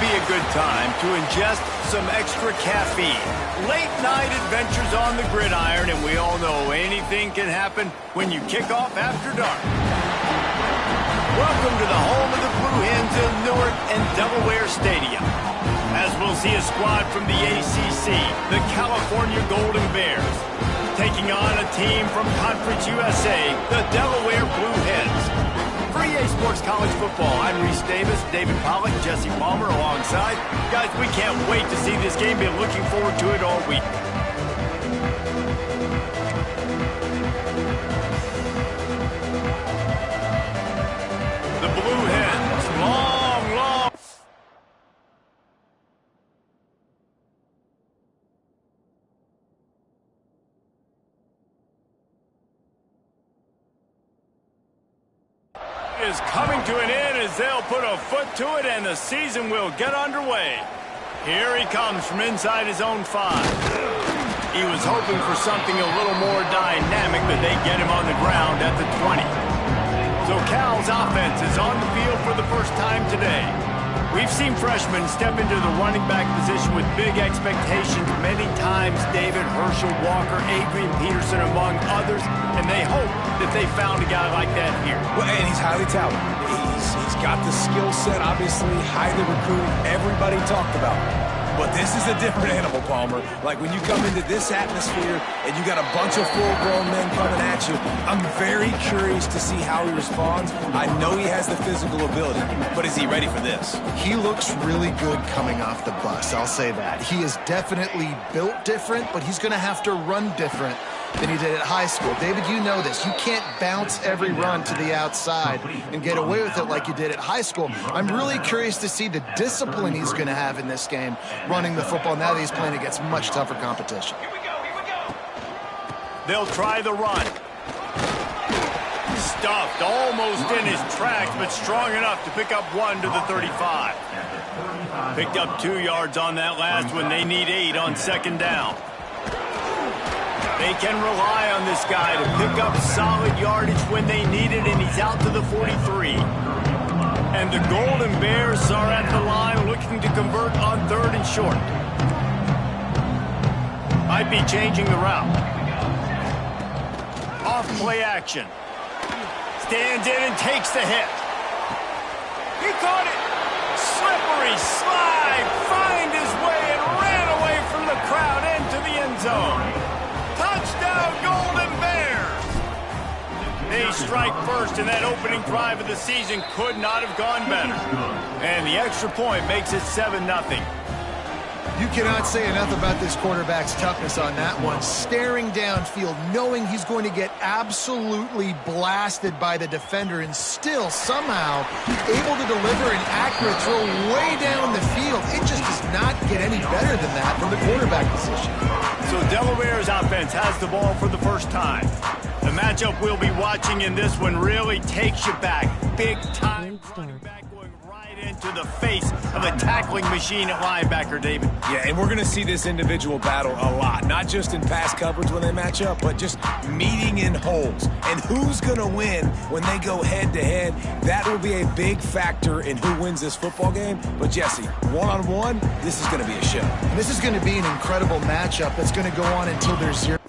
be a good time to ingest some extra caffeine. Late night adventures on the gridiron, and we all know anything can happen when you kick off after dark. Welcome to the home of the Blue Hens in Newark and Delaware Stadium, as we'll see a squad from the ACC, the California Golden Bears, taking on a team from Conference USA, the Delaware Blue Hens. For EA Sports College Football, I'm Reese Davis, David Pollack, Jesse Palmer alongside. Guys, we can't wait to see this game. Been looking forward to it all week. The Blue Hens, long. Is coming to an end as they'll put a foot to it and the season will get underway. Here he comes from inside his own 5. He was hoping for something a little more dynamic, but they get him on the ground at the 20. So Cal's offense is on the field for the first time today. We've seen freshmen step into the running back position with big expectations many times. David, Herschel, Walker, Adrian Peterson, among others, and they hope that they found a guy like that here. Well, and he's highly talented. He's got the skill set, obviously, highly recruited. Everybody talked about it. But this is a different animal, Palmer. Like when you come into this atmosphere and you got a bunch of full-grown men coming at you, I'm very curious to see how he responds. I know he has the physical ability, but is he ready for this? He looks really good coming off the bus, I'll say that. He is definitely built different, but he's going to have to run different than he did at high school. David, you know this. You can't bounce every run to the outside and get away with it like you did at high school. I'm really curious to see the discipline he's going to have in this game running the football now that he's playing against much tougher competition. Here we go. They'll try the run. Stuffed almost in his tracks, but strong enough to pick up 1 to the 35. Picked up 2 yards on that last one. They need 8 on second down. They can rely on this guy to pick up solid yardage when they need it, and he's out to the 43. And the Golden Bears are at the line looking to convert on 3rd and short. Might be changing the route. Off play action. Stands in and takes the hit. He caught it. Slippery slide. Find his way and ran away from the crowd into the end zone. Touchdown, Golden Bears! They strike first, and that opening drive of the season could not have gone better. And the extra point makes it 7-0. You cannot say enough about this quarterback's toughness on that one. Staring downfield, knowing he's going to get absolutely blasted by the defender, and still somehow able to deliver an accurate throw way down the field. It just does not get any better than that from the quarterback position. So Delaware's offense has the ball for the first time. The matchup we'll be watching in this one really takes you back. Big time running back going right into the face of a tackling machine at linebacker, David. Yeah, and we're going to see this individual battle a lot. Not just in pass coverage when they match up, but just meeting in holes. And who's going to win when they go head-to-head? That will be a big factor in who wins this football game. But, Jesse, one-on-one, this is going to be a show. And this is going to be an incredible matchup that's going to go on until there's 0.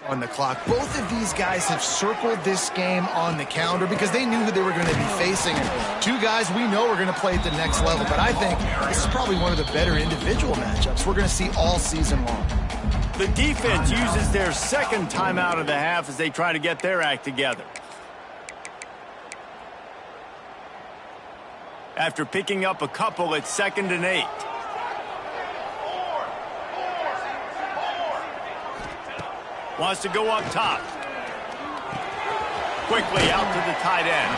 on the clock. Both of these guys have circled this game on the calendar because they knew who they were going to be facing. And two guys we know are going to play at the next level. But I think this is probably one of the better individual matchups we're going to see all season long. The defense uses their second timeout of the half as they try to get their act together. After picking up a couple at 2nd and 8. Wants to go up top. Quickly out to the tight end.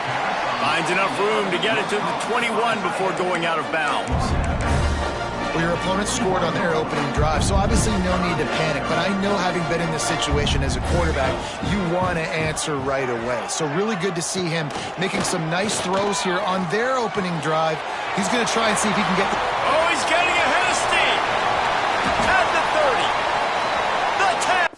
Finds enough room to get it to the 21 before going out of bounds. Well, your opponent scored on their opening drive, so obviously no need to panic. But I know, having been in this situation as a quarterback, you want to answer right away. So really good to see him making some nice throws here on their opening drive. He's going to try and see if he can get... Oh, he's getting ahead of steam. At the 30. The 10.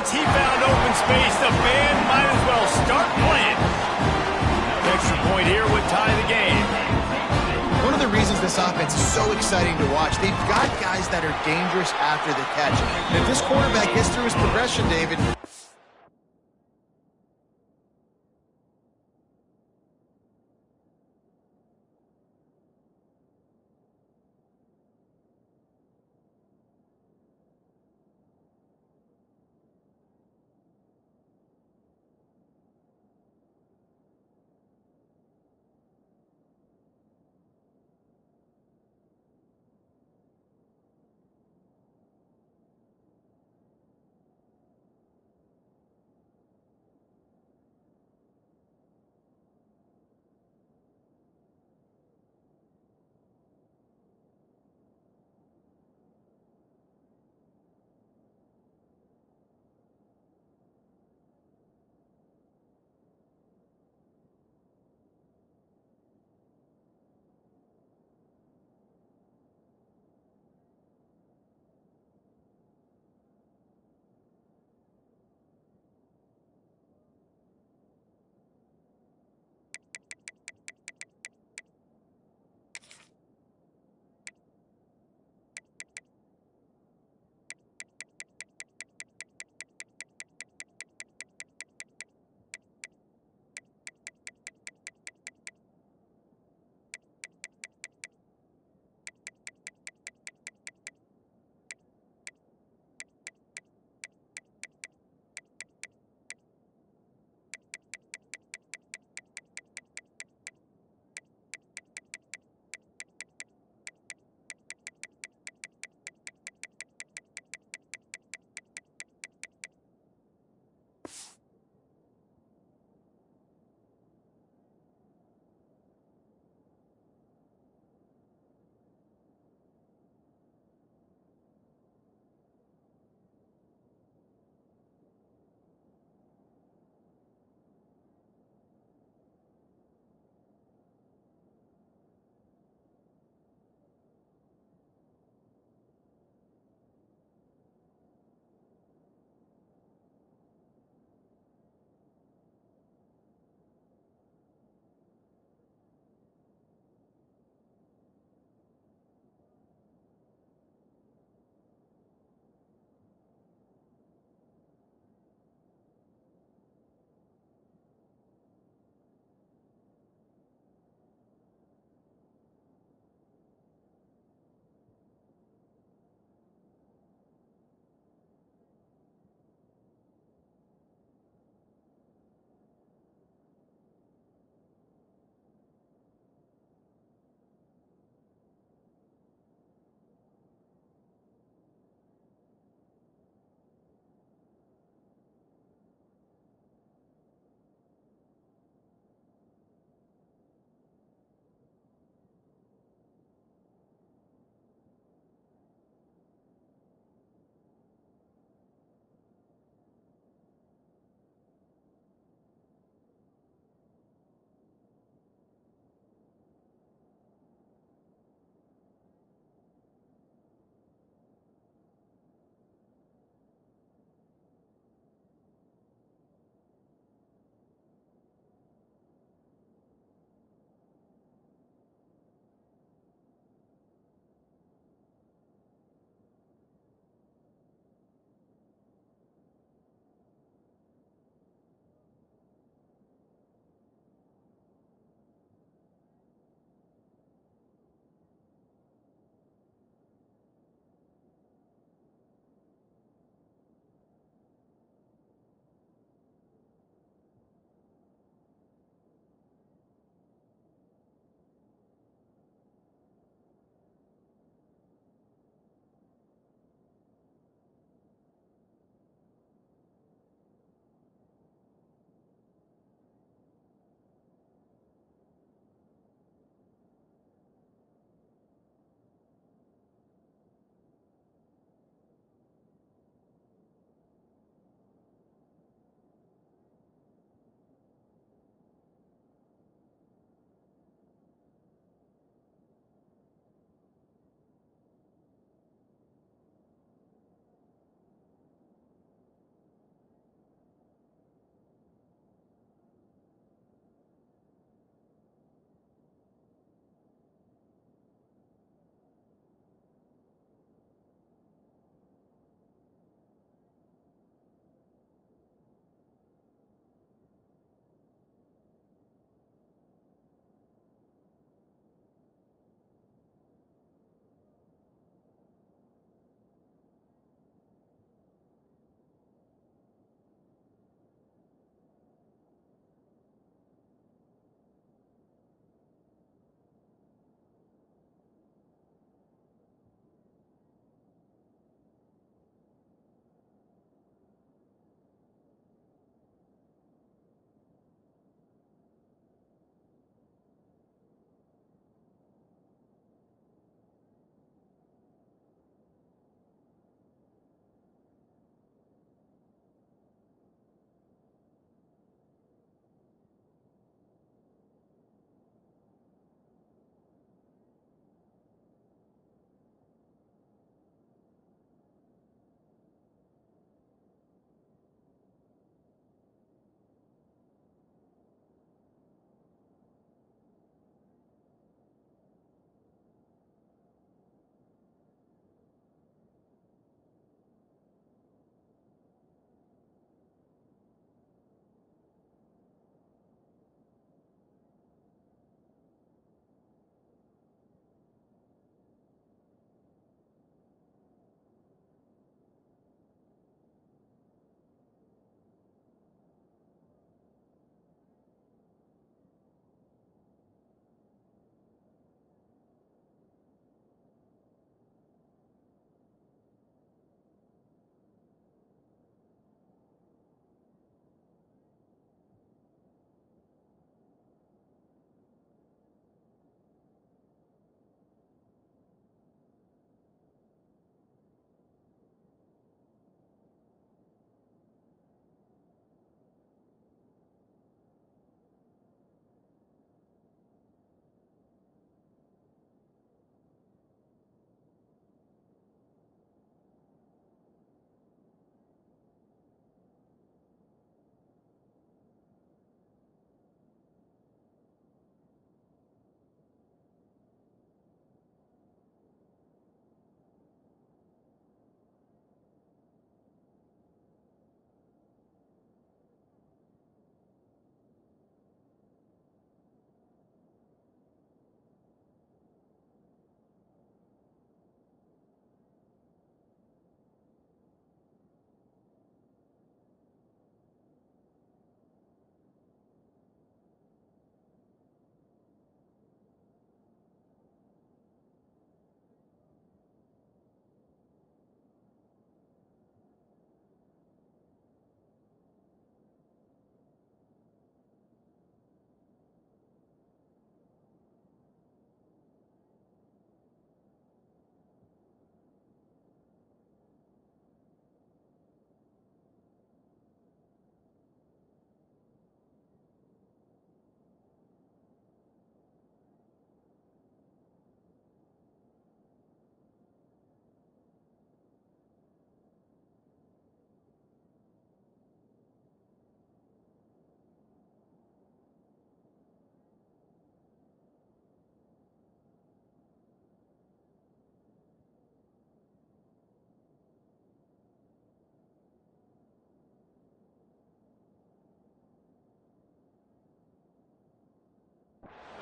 once he found open space, the band might as well start playing. Extra point here would tie the game. One of the reasons this offense is so exciting to watch, they've got guys that are dangerous after the catch. And if this quarterback gets through his progression, David,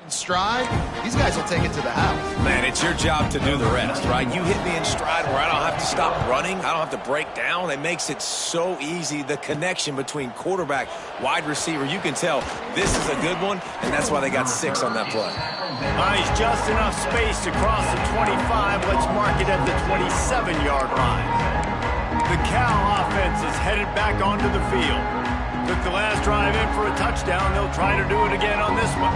in stride, these guys will take it to the house. Man, it's your job to do the rest, right? You hit me in stride where I don't have to stop running. I don't have to break down. It makes it so easy. The connection between quarterback, wide receiver, you can tell this is a good one, and that's why they got 6 on that play. Nice, just enough space to cross the 25. Let's mark it at the 27-yard line. The Cal offense is headed back onto the field. Took the last drive in for a touchdown. They'll try to do it again on this one.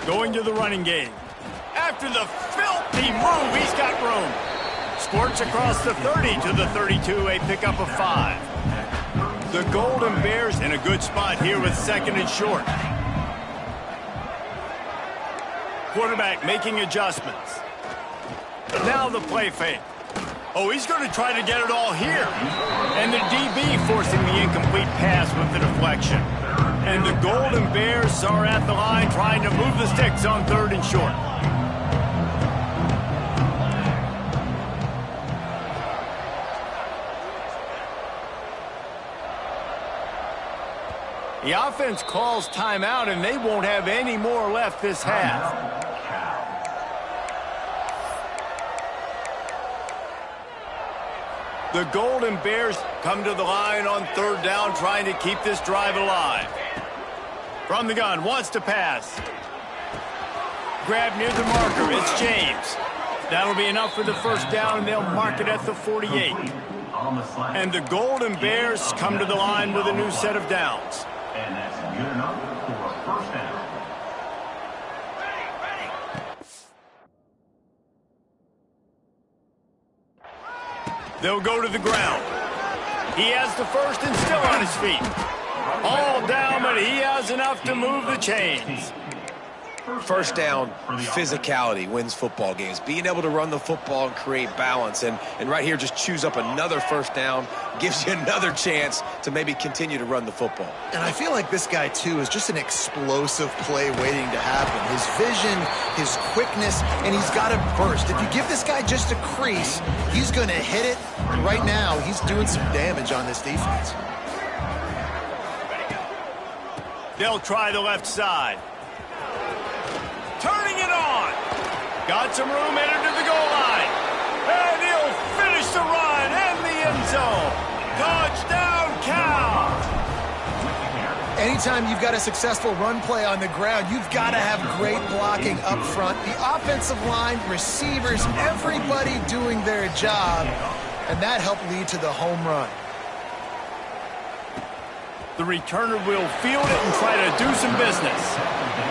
Going to the running game. After the filthy move, he's got room. Squirts across the 30 to the 32, a pickup of 5. The Golden Bears in a good spot here with 2nd and short. Quarterback making adjustments. Now the play fake. Oh, he's going to try to get it all here. And the DB forcing the incomplete pass with the deflection. And the Golden Bears are at the line trying to move the sticks on 3rd and short. The offense calls timeout, and they won't have any more left this half. The Golden Bears come to the line on 3rd down, trying to keep this drive alive. From the gun, wants to pass. Grab near the marker, it's James. That'll be enough for the 1st down, and they'll mark it at the 48. And the Golden Bears come to the line with a new set of downs. And that's good enough for a 1st down. They'll go to the ground. He has the 1st and still on his feet. All down, but he has enough to move the chains. 1st down, physicality wins football games. Being able to run the football and create balance. And right here, just choose up another 1st down. Gives you another chance to maybe continue to run the football. And I feel like this guy, too, is just an explosive play waiting to happen. His vision, his quickness, and he's got to burst. If you give this guy just a crease, he's going to hit it. And right now, he's doing some damage on this defense. They'll try the left side. Turning it on. Got some room, headed to the goal line. And he'll finish the run and the end zone. Touchdown, Cal. Anytime you've got a successful run play on the ground, you've got to have great blocking up front. The offensive line, receivers, everybody doing their job. And that helped lead to the home run. The returner will field it and try to do some business.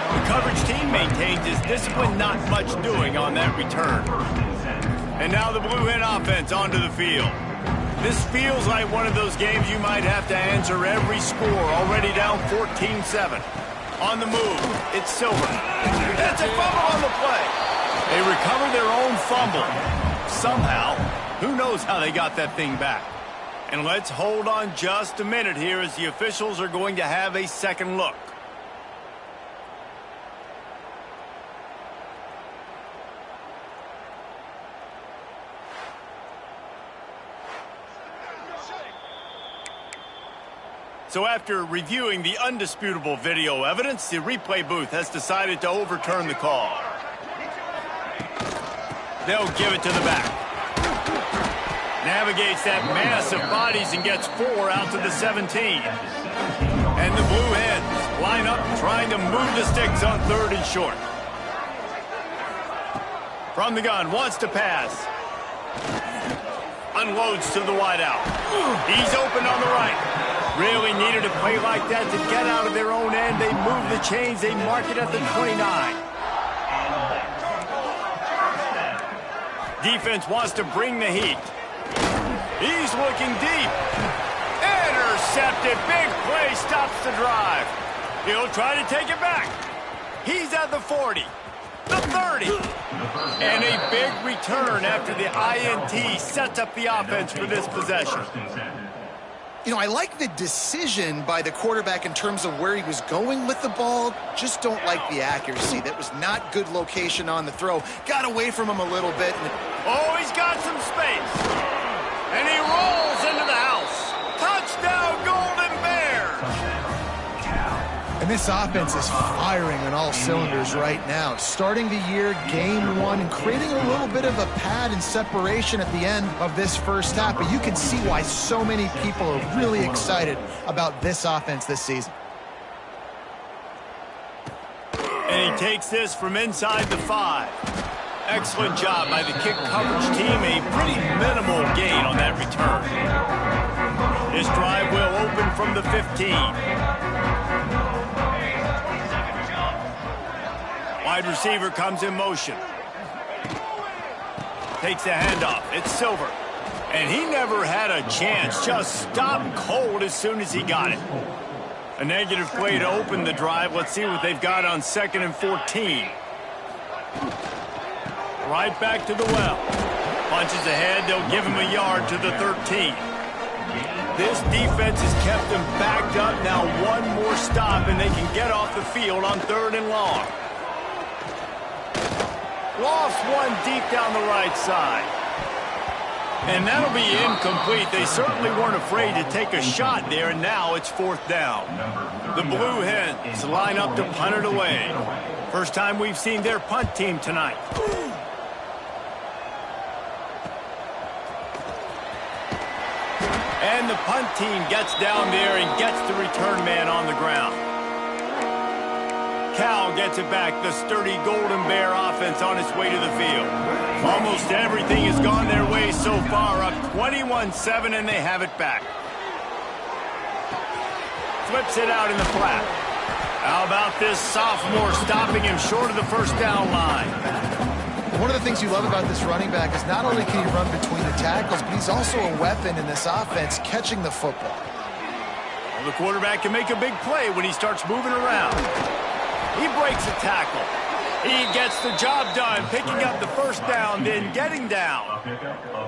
The coverage team maintains his discipline, not much doing on that return. And now the Blue Hen offense onto the field. This feels like one of those games you might have to answer every score, already down 14-7. On the move, it's Silver. That's a fumble on the play. They recover their own fumble. Somehow, who knows how they got that thing back. And let's hold on just a minute here as the officials are going to have a second look. So after reviewing the undisputable video evidence, the replay booth has decided to overturn the call. They'll give it to the back. Navigates that mass of bodies and gets 4 out to the 17. And the Blue Hens line up trying to move the sticks on 3rd and short. From the gun, wants to pass. Unloads to the wideout. He's open on the right. Really needed a play like that to get out of their own end. They move the chains. They mark it at the 29. Defense wants to bring the heat. He's looking deep. Intercepted. Big play stops the drive. He'll try to take it back. He's at the 40. The 30. And a big return after the INT sets up the offense for this possession. You know, I like the decision by the quarterback in terms of where he was going with the ball. Just don't like the accuracy. That was not good location on the throw. Got away from him a little bit. Oh, he's got some space. And he rolls into the house. Touchdown, Golden Bears. And And this offense is firing on all cylinders right now. Starting the year, game one, and creating a little bit of a pad and separation at the end of this first half. But you can see why so many people are really excited about this offense this season. And he takes this from inside the 5. Excellent job by the kick coverage team. A pretty minimal gain on that return. This drive will open from the 15. Wide receiver comes in motion. Takes the handoff. It's Silver. And he never had a chance. Just stopped cold as soon as he got it. A negative play to open the drive. Let's see what they've got on 2nd and 14. Right back to the well. Punches ahead. They'll give him a yard to the 13. This defense has kept them backed up. Now one more stop, and they can get off the field on 3rd and long. Lost one deep down the right side. And that'll be incomplete. They certainly weren't afraid to take a shot there, and now it's 4th down. The Blue Hens line up to punt it away. First time we've seen their punt team tonight. And the punt team gets down there and gets the return man on the ground. Cal gets it back. The sturdy Golden Bear offense on its way to the field. Almost everything has gone their way so far, up 21-7, and they have it back. Flips it out in the flat. How about this sophomore stopping him short of the first down line? One of the things you love about this running back is not only can he run between the tackles, but he's also a weapon in this offense catching the football. Well, the quarterback can make a big play when he starts moving around. He breaks a tackle. He gets the job done, picking up the first down, then getting down.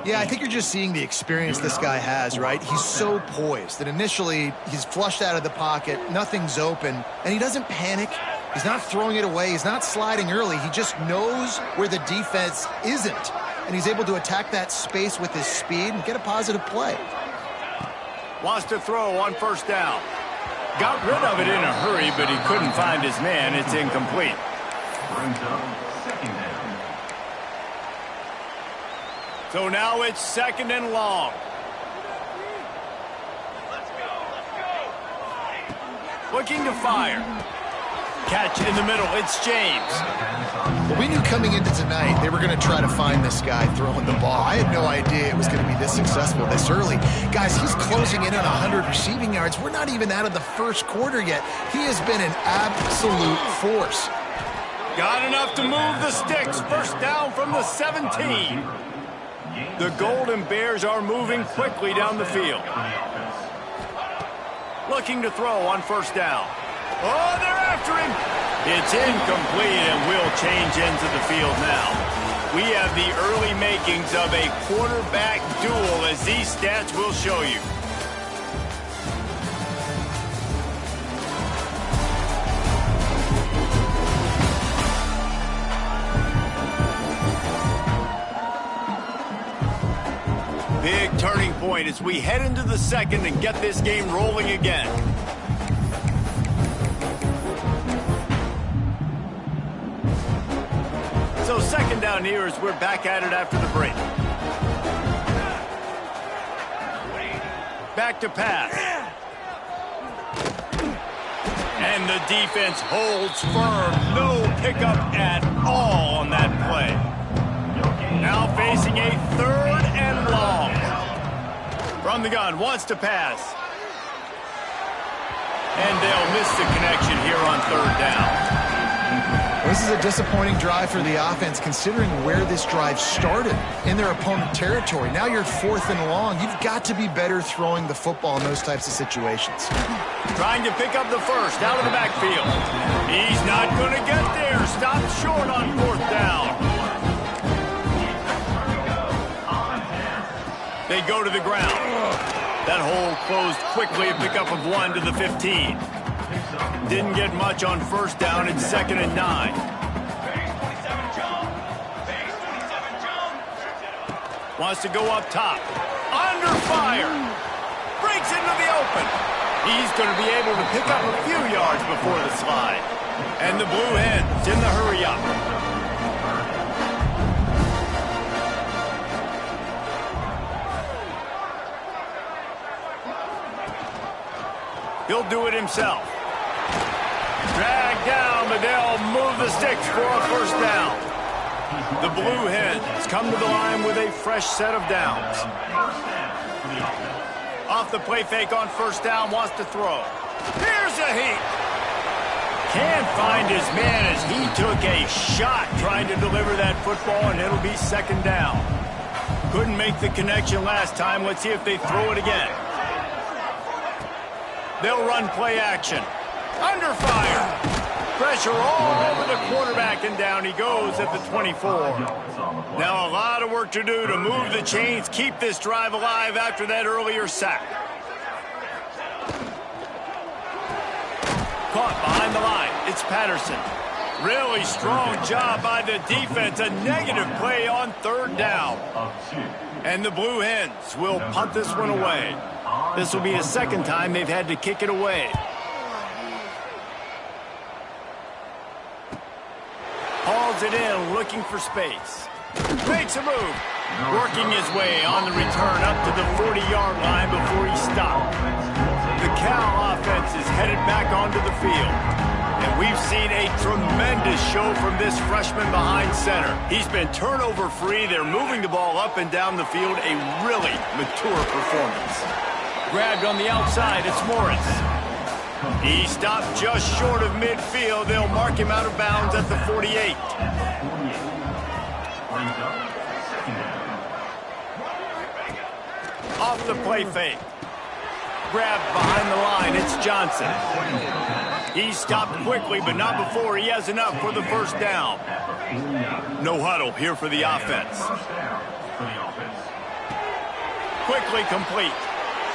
Yeah, I think you're just seeing the experience this guy has, right? He's so poised that initially he's flushed out of the pocket, nothing's open, and he doesn't panic. He's not throwing it away. He's not sliding early. He just knows where the defense isn't, and he's able to attack that space with his speed and get a positive play. Wants to throw on 1st down. Got rid of it in a hurry, but he couldn't find his man. It's incomplete. Brings up 2nd down. So now it's 2nd and long. Looking to fire. Catch in the middle. It's James. We knew coming into tonight they were going to try to find this guy throwing the ball. I had no idea it was going to be this successful this early. Guys, he's closing in on 100 receiving yards. We're not even out of the first quarter yet. He has been an absolute force. Got enough to move the sticks. First down from the 17. The Golden Bears are moving quickly down the field. Looking to throw on 1st down. Oh, they're after him. It's incomplete and will change ends of the field now. We have the early makings of a quarterback duel, as these stats will show you. Big turning point as we head into the 2nd and get this game rolling again. So 2nd down here as we're back at it after the break. Back to pass. And the defense holds firm. No pickup at all on that play. Now facing a 3rd and long. From the gun, wants to pass. And they'll miss the connection here on 3rd down. This is a disappointing drive for the offense, considering where this drive started in their opponent territory. Now you're 4th and long. You've got to be better throwing the football in those types of situations. Trying to pick up the first out of the backfield. He's not going to get there. Stopped short on 4th down. They go to the ground. That hole closed quickly. A pickup of 1 to the 15. Didn't get much on 1st down. It's 2nd and 9. Wants to go up top. Under fire. Breaks into the open. He's going to be able to pick up a few yards before the slide. And the Blue Hens in the hurry-up. He'll do it himself. Drag down, but they'll move the sticks for a first down. The Blue Hens come to the line with a fresh set of downs. Off the play fake on first down, wants to throw. Here's a heat. Can't find his man as he took a shot trying to deliver that football, and it'll be second down. Couldn't make the connection last time. Let's see if they throw it again. They'll run play action. Under fire. Pressure all over the quarterback, and down he goes at the 24. Now a lot of work to do to move the chains, keep this drive alive after that earlier sack. Caught behind the line. It's Patterson. Really strong job by the defense. A negative play on third down. And the Blue Hens will punt this one away. This will be a second time they've had to kick it away. Hauls it in, looking for space. Makes a move. Working his way on the return up to the 40-yard line before he stopped. The Cal offense is headed back onto the field. And we've seen a tremendous show from this freshman behind center. He's been turnover-free. They're moving the ball up and down the field. A really mature performance. Grabbed on the outside, it's Morris. He stopped just short of midfield. They'll mark him out of bounds at the 48. Off the play fake. Grabbed behind the line. It's Johnson. He stopped quickly, but not before he has enough for the first down. No huddle here for the offense. Quickly complete.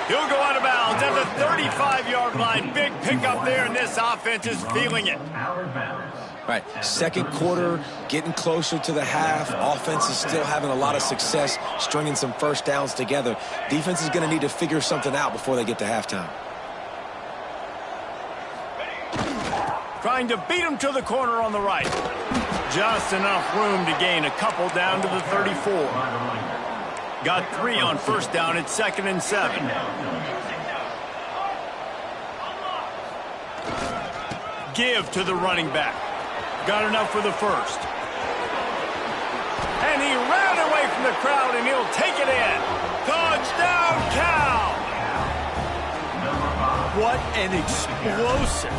He'll go out of bounds at the 35-yard line. Big pickup there, and this offense is feeling it. Right, second quarter, getting closer to the half. Offense is still having a lot of success stringing some first downs together. Defense is going to need to figure something out before they get to halftime. Trying to beat him to the corner on the right. Just enough room to gain a couple down to the 34. Got 3 on first down. It's 2nd and 7. Give to the running back. Got enough for the first. And he ran away from the crowd, and he'll take it in. Touchdown, Cal! What an explosive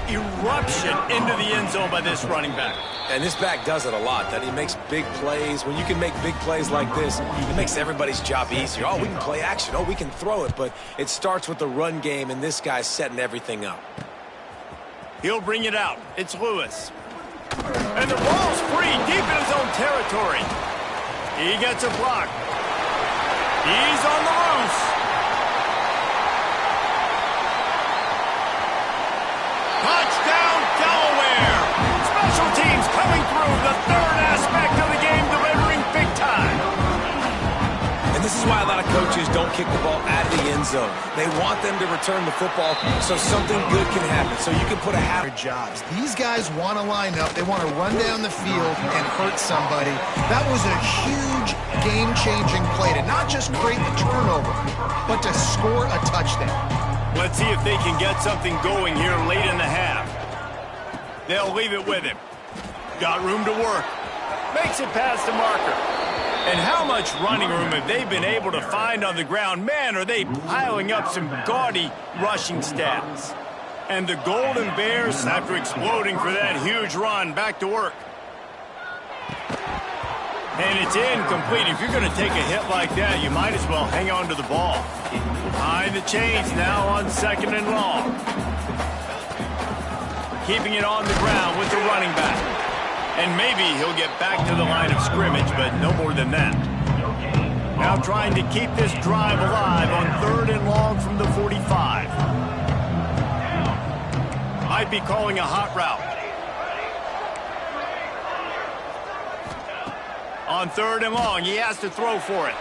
eruption into the end zone by this running back. And this back does it a lot, that he makes big plays. When you can make big plays like this, it makes everybody's job easier. Oh, we can play action. Oh, we can throw it. But it starts with the run game, and this guy's setting everything up. He'll bring it out. It's Lewis. And the ball's free deep in his own territory. He gets a block. He's on the loose. Touchdown, Delaware. Special teams coming through, the third aspect of the game, delivering big time. And this is why a lot of coaches don't kick the ball out of the end zone. They want them to return the football so something good can happen, so you can put a half. Jobs. These guys want to line up. They want to run down the field and hurt somebody. That was a huge game-changing play to not just create the turnover, but to score a touchdown. Let's see if they can get something going here late in the half. They'll leave it with him. Got room to work. Makes it past the marker. And how much running room have they been able to find on the ground? Man, are they piling up some gaudy rushing stats. And the Golden Bears, after exploding for that huge run, back to work. And it's incomplete. If you're going to take a hit like that, you might as well hang on to the ball. Behind the chains now on 2nd and long. Keeping it on the ground with the running back. And maybe he'll get back to the line of scrimmage, but no more than that. Now trying to keep this drive alive on 3rd and long from the 45. Might be calling a hot route. On 3rd and long, he has to throw for it.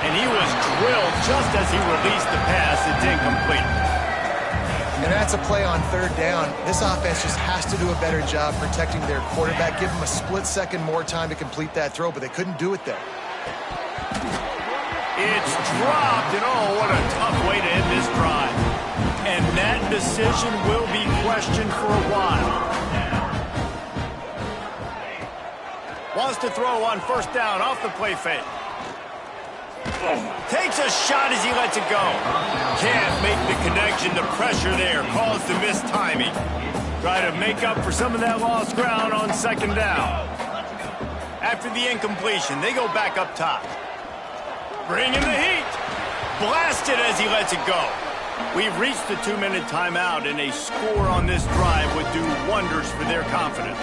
And he was drilled just as he released the pass. It's incomplete. And that's a play on third down. This offense just has to do a better job protecting their quarterback. Give him a split second more time to complete that throw, but they couldn't do it there. It's dropped, and oh, what a tough way to end this drive. And that decision will be questioned for a while. Wants to throw on first down off the play fake. Takes a shot as he lets it go. Can't make the connection. The pressure there caused the missed timing. Try to make up for some of that lost ground on second down. After the incompletion, they go back up top. Bringing the heat. Blasted as he lets it go. We've reached the 2-minute timeout, and a score on this drive would do wonders for their confidence.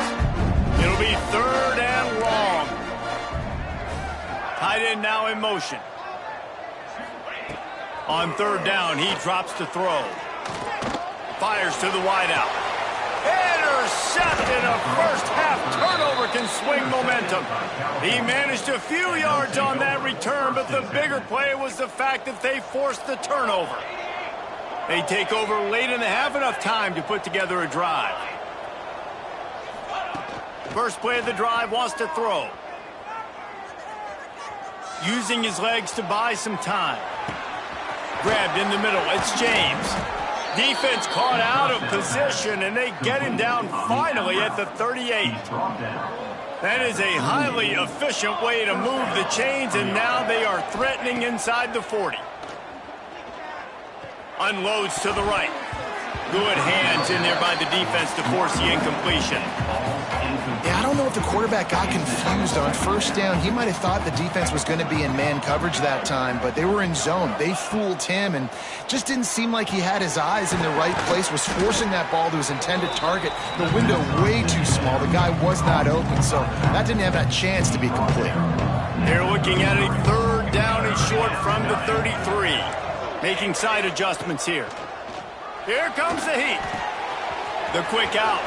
It'll be third and long. Tight end now in motion. On third down, he drops to throw. Fires to the wideout. Intercepted. A first-half turnover can swing momentum. He managed a few yards on that return, but the bigger play was the fact that they forced the turnover. They take over late in the half, enough time to put together a drive. First play of the drive, wants to throw. Using his legs to buy some time. Grabbed in the middle, it's James. Defense caught out of position, and they get him down finally at the 38. That is a highly efficient way to move the chains, and now they are threatening inside the 40. Unloads to the right. Good hands in there by the defense to force the incompletion. Yeah, I don't know if the quarterback got confused on first down. He might have thought the defense was going to be in man coverage that time, but they were in zone. They fooled him and just didn't seem like he had his eyes in the right place, was forcing that ball to his intended target. The window way too small. The guy was not open, so that didn't have that chance to be complete. They're looking at a third down and short from the 33. Making side adjustments here. Here comes the heat. The quick out.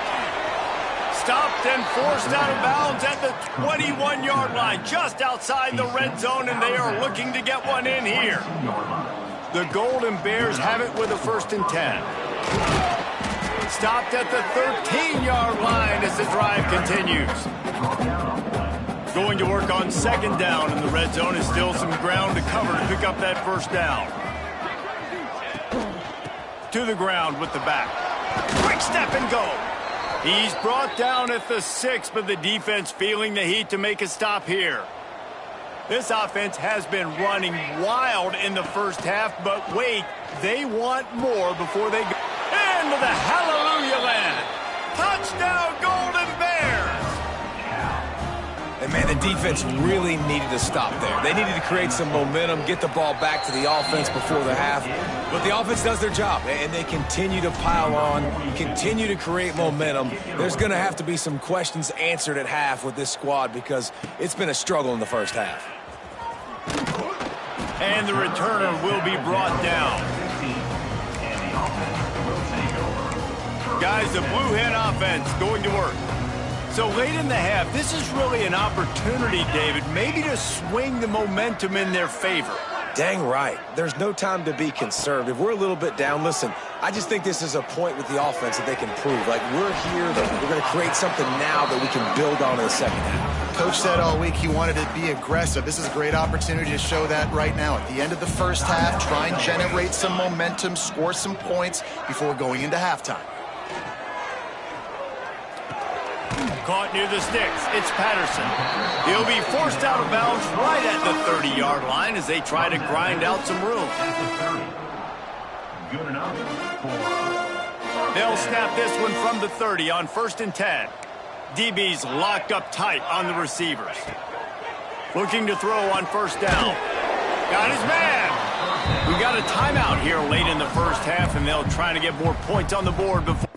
Stopped and forced out of bounds at the 21-yard line, just outside the red zone, and they are looking to get one in here. The Golden Bears have it with a 1st and 10. Stopped at the 13-yard line as the drive continues. Going to work on second down in the red zone, is still some ground to cover to pick up that first down. To the ground with the back. Quick step and go. He's brought down at the 6, but the defense feeling the heat to make a stop here. This offense has been running wild in the first half, but wait, they want more before they go into the hallelujah land. Touchdown, Golden Bears! And, man, the defense really needed to stop there. They needed to create some momentum, get the ball back to the offense before the half. But the offense does their job, and they continue to pile on, continue to create momentum. There's going to have to be some questions answered at half with this squad because it's been a struggle in the first half. And the returner will be brought down. Guys, the Blue Hen offense going to work. So late in the half, this is really an opportunity, David, maybe to swing the momentum in their favor. Dang right. There's no time to be conservative. We're a little bit down. Listen, I just think this is a point with the offense that they can prove. Like, we're here, we're going to create something now that we can build on in the second half. Coach said all week he wanted to be aggressive. This is a great opportunity to show that right now. At the end of the first half, try and generate some momentum, score some points before going into halftime. Caught near the sticks. It's Patterson. He'll be forced out of bounds right at the 30-yard line as they try to grind out some room. Good enough. They'll snap this one from the 30 on 1st and 10. DB's locked up tight on the receivers. Looking to throw on first down. Got his man. We got a timeout here late in the first half, and they'll try to get more points on the board before.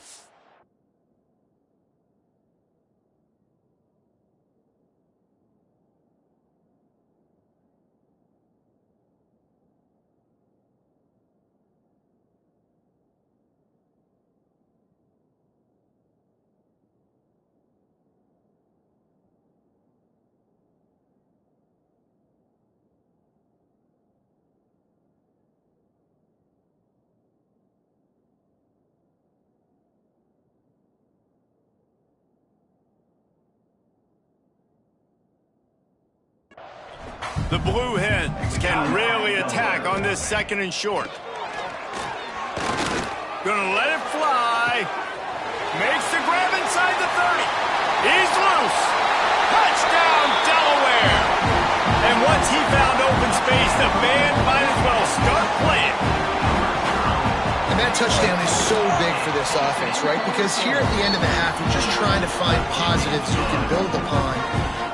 The Blue Hens can really attack on this 2nd and short. Gonna let it fly. Makes the grab inside the 30. He's loose. Touchdown, Delaware. And once he found open space, the band might as well start playing. And that touchdown is so big for this offense, right? Because here at the end of the half, you're just trying to find positives you can build upon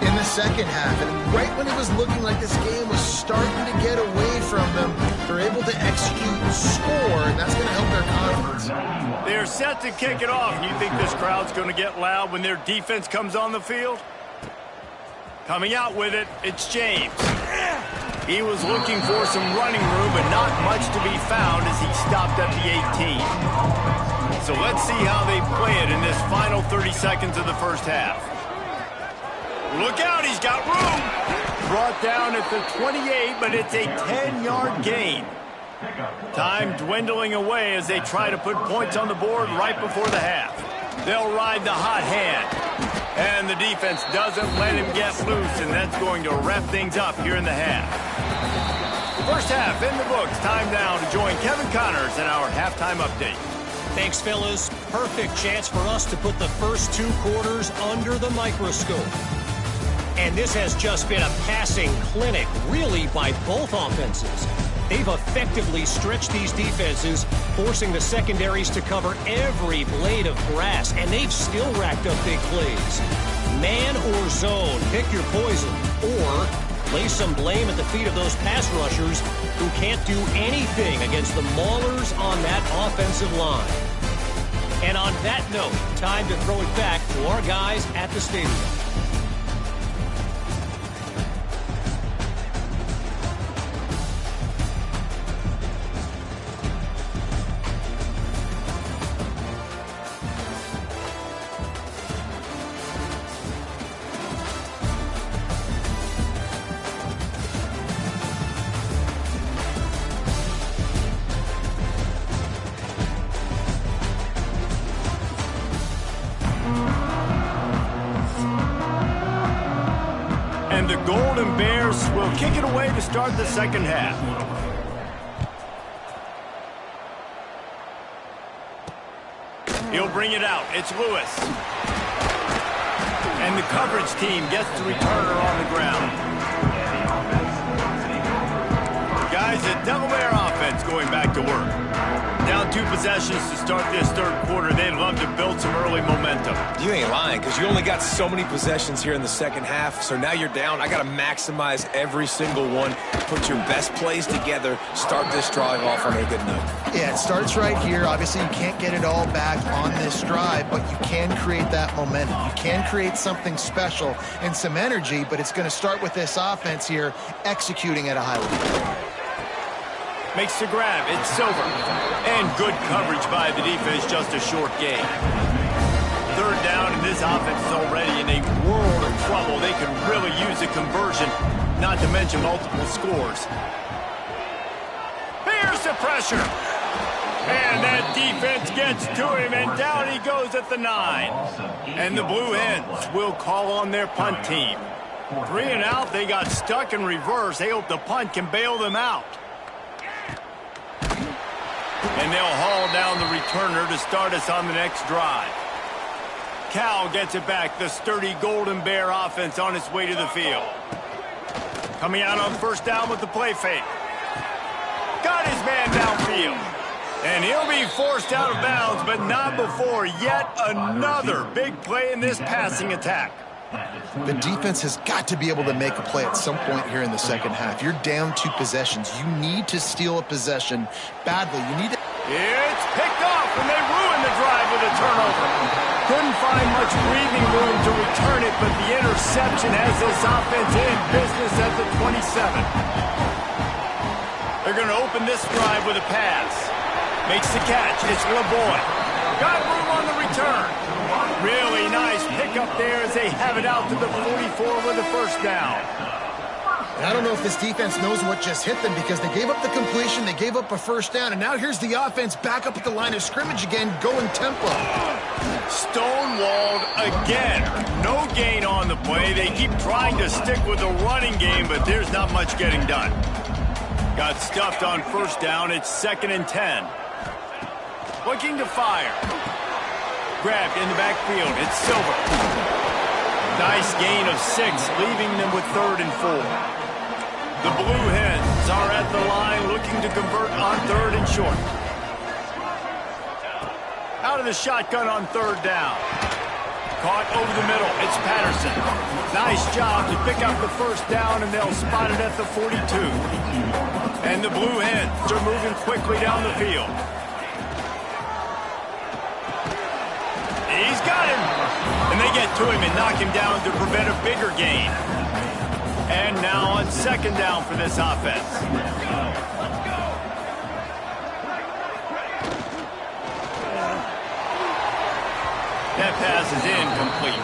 in the second half. And right when it was looking like this game was starting to get away from them, they're able to execute, score, and that's going to help their confidence. They're set to kick it off. You think this crowd's going to get loud when their defense comes on the field? Coming out with it, it's James. He was looking for some running room, but not much to be found as he stopped at the 18. So let's see how they play it in this final 30 seconds of the first half. Look out, he's got room. Brought down at the 28, but it's a 10-yard gain. Time dwindling away as they try to put points on the board right before the half. They'll ride the hot hand. And the defense doesn't let him get loose, and that's going to wrap things up here in the half. First half in the books. Time now to join Kevin Connors in our halftime update. Thanks, fellas. Perfect chance for us to put the first 2 quarters under the microscope. And this has just been a passing clinic, really, by both offenses. They've effectively stretched these defenses, forcing the secondaries to cover every blade of grass, and they've still racked up big plays. Man or zone, pick your poison, or lay some blame at the feet of those pass rushers who can't do anything against the maulers on that offensive line. And on that note, time to throw it back to our guys at the stadium. And the Golden Bears will kick it away to start the second half. He'll bring it out. It's Lewis. And the coverage team gets the returner on the ground. Guys, the Delaware offense going back to work. Down 2 possessions to start this 3rd quarter. They'd love to build some early momentum. You ain't lying, because you only got so many possessions here in the second half, so now you're down. I got to maximize every single one, put your best plays together, start this drive off on a good note. Yeah, it starts right here. Obviously, you can't get it all back on this drive, but you can create that momentum. You can create something special and some energy, but it's going to start with this offense here executing at a high level. Makes the grab. It's Silver. And good coverage by the defense, just a short gain. 3rd down, and this offense is already in a world of trouble. They can really use a conversion, not to mention multiple scores. Here's the pressure. And that defense gets to him, and down he goes at the 9. And the Blue Hens will call on their punt team. 3 and out, they got stuck in reverse. They hope the punt can bail them out. And they'll haul down the returner to start us on the next drive. Cal gets it back. The sturdy Golden Bear offense on its way to the field. Coming out on 1st down with the play fake. Got his man downfield. And he'll be forced out of bounds, but not before yet another big play in this passing attack. The defense has got to be able to make a play at some point here in the second half. You're down 2 possessions. You need to steal a possession badly. You need to... It's picked off, and they ruin the drive with a turnover. Couldn't find much breathing room to return it, but the interception has this offense in business at the 27. They're going to open this drive with a pass. Makes the catch. It's LeBoy. Got room on the return. Really nice pickup there as they have it out to the 44 with a 1st down. And I don't know if this defense knows what just hit them, because they gave up the completion, they gave up a 1st down, and now here's the offense back up at the line of scrimmage again, going tempo. Stonewalled again. No gain on the play. They keep trying to stick with the running game, but there's not much getting done. Got stuffed on first down. It's 2nd and 10. Looking to fire. Grabbed in the backfield. It's Silver. Nice gain of 6, leaving them with 3rd and 4. The Blue Hens are at the line looking to convert on 3rd and short. Out of the shotgun on 3rd down. Caught over the middle. It's Patterson. Nice job to pick up the first down, and they'll spot it at the 42. And the Blue Hens are moving quickly down the field. He's got him. And they get to him and knock him down to prevent a bigger gain. And now on 2nd down for this offense. That pass is incomplete.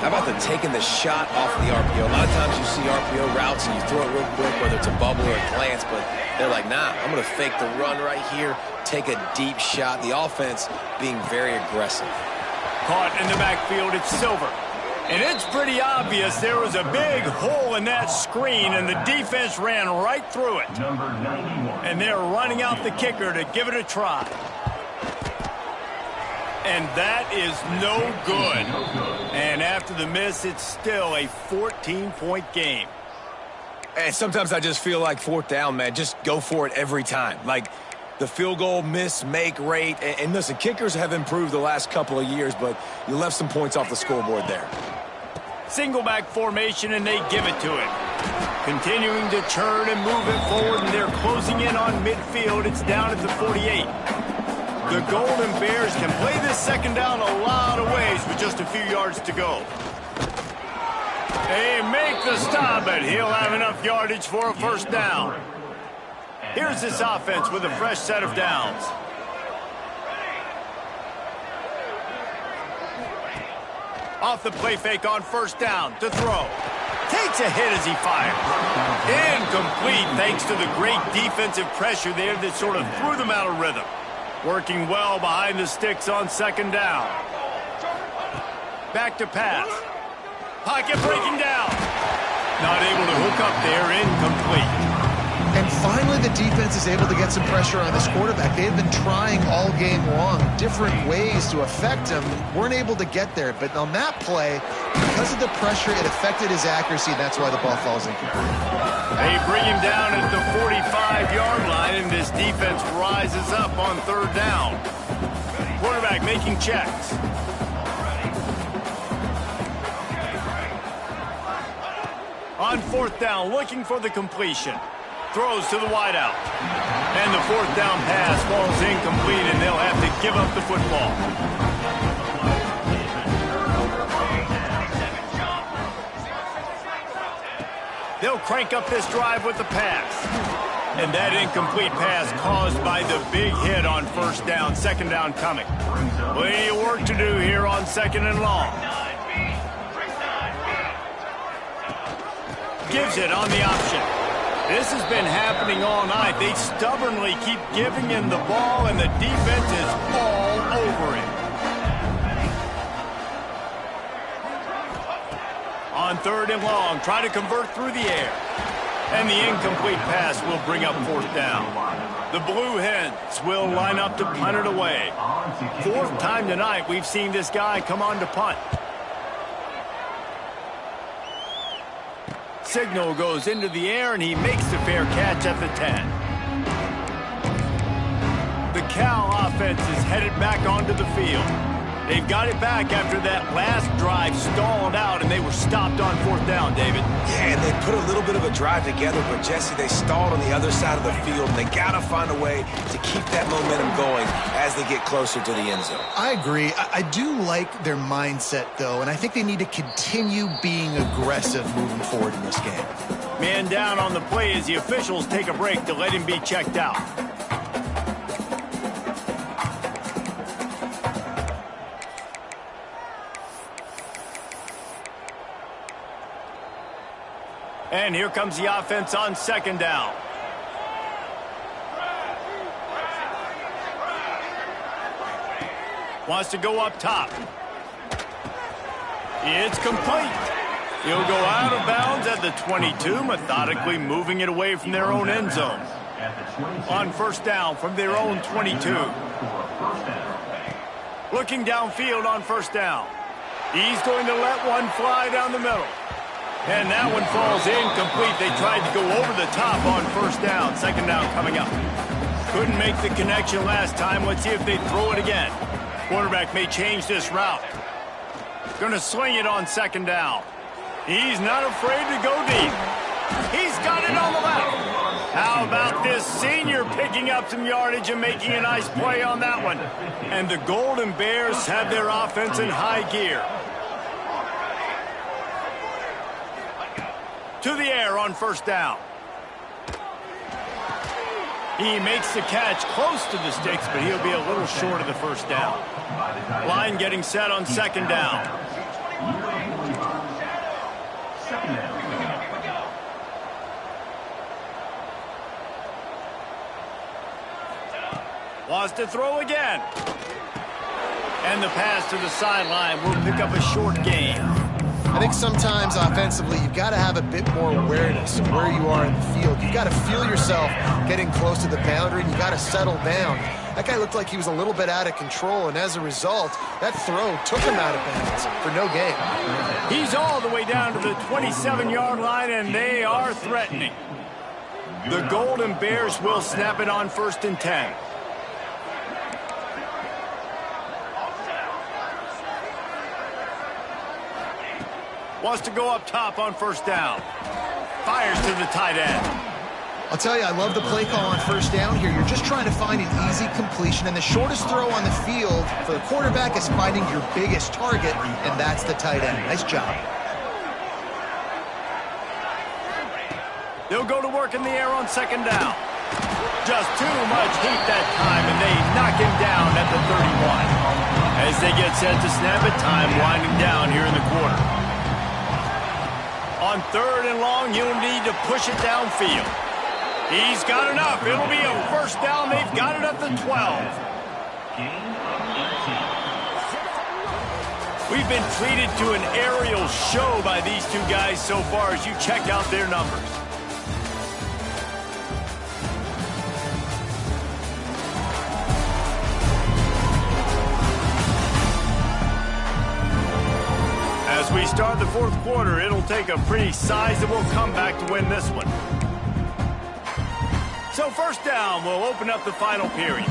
How about the taking the shot off of the RPO? A lot of times you see RPO routes and you throw it real quick, whether it's a bubble or a glance, but they're like, nah, I'm going to fake the run right here, take a deep shot. The offense being very aggressive. Caught in the backfield, it's Silver. And it's pretty obvious there was a big hole in that screen, and the defense ran right through it. And they're running out the kicker to give it a try. And that is no good. And after the miss, it's still a 14-point game. And sometimes I just feel like 4th down, man, just go for it every time. Like the field goal miss-make rate. And listen, kickers have improved the last couple of years, but you left some points off the scoreboard there. Single back formation, and they give it to him. Continuing to turn and move it forward, and they're closing in on midfield. It's down at the 48. The Golden Bears can play this 2nd down a lot of ways with just a few yards to go. They make the stop, but he'll have enough yardage for a first down. Here's this offense with a fresh set of downs. Off the play fake on first down to throw. Takes a hit as he fires. Incomplete thanks to the great defensive pressure there that sort of threw them out of rhythm. Working well behind the sticks on 2nd down. Back to pass. Pocket breaking down. Not able to hook up there, incomplete. And finally, the defense is able to get some pressure on this quarterback. They've been trying all game long different ways to affect him. Weren't able to get there. But on that play, because of the pressure, it affected his accuracy, and that's why the ball falls incomplete. They bring him down at the 45-yard line, and this defense rises up on 3rd down. Quarterback making checks. On 4th down, looking for the completion. Throws to the wideout. And the 4th down pass falls incomplete, and they'll have to give up the football. They'll crank up this drive with the pass. And that incomplete pass caused by the big hit on first down, 2nd down coming. Plenty of work to do here on 2nd and long. Gives it on the option. This has been happening all night. They stubbornly keep giving him the ball, and the defense is all over him. On 3rd and long, try to convert through the air. And the incomplete pass will bring up 4th down. The Blue Hens will line up to punt it away. 4th time tonight we've seen this guy come on to punt. Signal goes into the air, and he makes the fair catch at the 10. The Cal offense is headed back onto the field. They've got it back after that last drive stalled out, and they were stopped on 4th down, David. Yeah, and they put a little bit of a drive together, but, Jesse, they stalled on the other side of the field, and they got to find a way to keep that momentum going as they get closer to the end zone. I agree. I do like their mindset, though, and I think they need to continue being aggressive moving forward in this game. Man down on the play as the officials take a break to let him be checked out. And here comes the offense on 2nd down. Wants to go up top. It's complete. He'll go out of bounds at the 22, methodically moving it away from their own end zone. On first down from their own 22. Looking downfield on first down. He's going to let one fly down the middle. And that one falls incomplete. They tried to go over the top on first down. Second down coming up. Couldn't make the connection last time. Let's see if they throw it again. Quarterback may change this route. Going to swing it on second down. He's not afraid to go deep. He's got it on the left. How about this senior picking up some yardage and making a nice play on that one? And the Golden Bears have their offense in high gear. To the air on first down. He makes the catch close to the sticks, but he'll be a little short of the first down. Line getting set on second down. Wants to throw again. And the pass to the sideline will pick up a short gain. I think sometimes offensively, you've got to have a bit more awareness of where you are in the field. You've got to feel yourself getting close to the boundary, and you've got to settle down. That guy looked like he was a little bit out of control, and as a result, that throw took him out of bounds for no gain. He's all the way down to the 27-yard line, and they are threatening. The Golden Bears will snap it on first and 10. Wants to go up top on first down. Fires to the tight end. I'll tell you, I love the play call on first down here. You're just trying to find an easy completion, and the shortest throw on the field for the quarterback is finding your biggest target, and that's the tight end. Nice job. They'll go to work in the air on second down. Just too much heat that time, and they knock him down at the 31. As they get set to snap it, time winding down here in the quarter. On third and long, you'll need to push it downfield. He's got enough. It'll be a first down. They've got it at the 12. We've been treated to an aerial show by these two guys so far as you check out their numbers. As we start the fourth quarter, it'll take a pretty sizable comeback to win this one. So first down will open up the final period.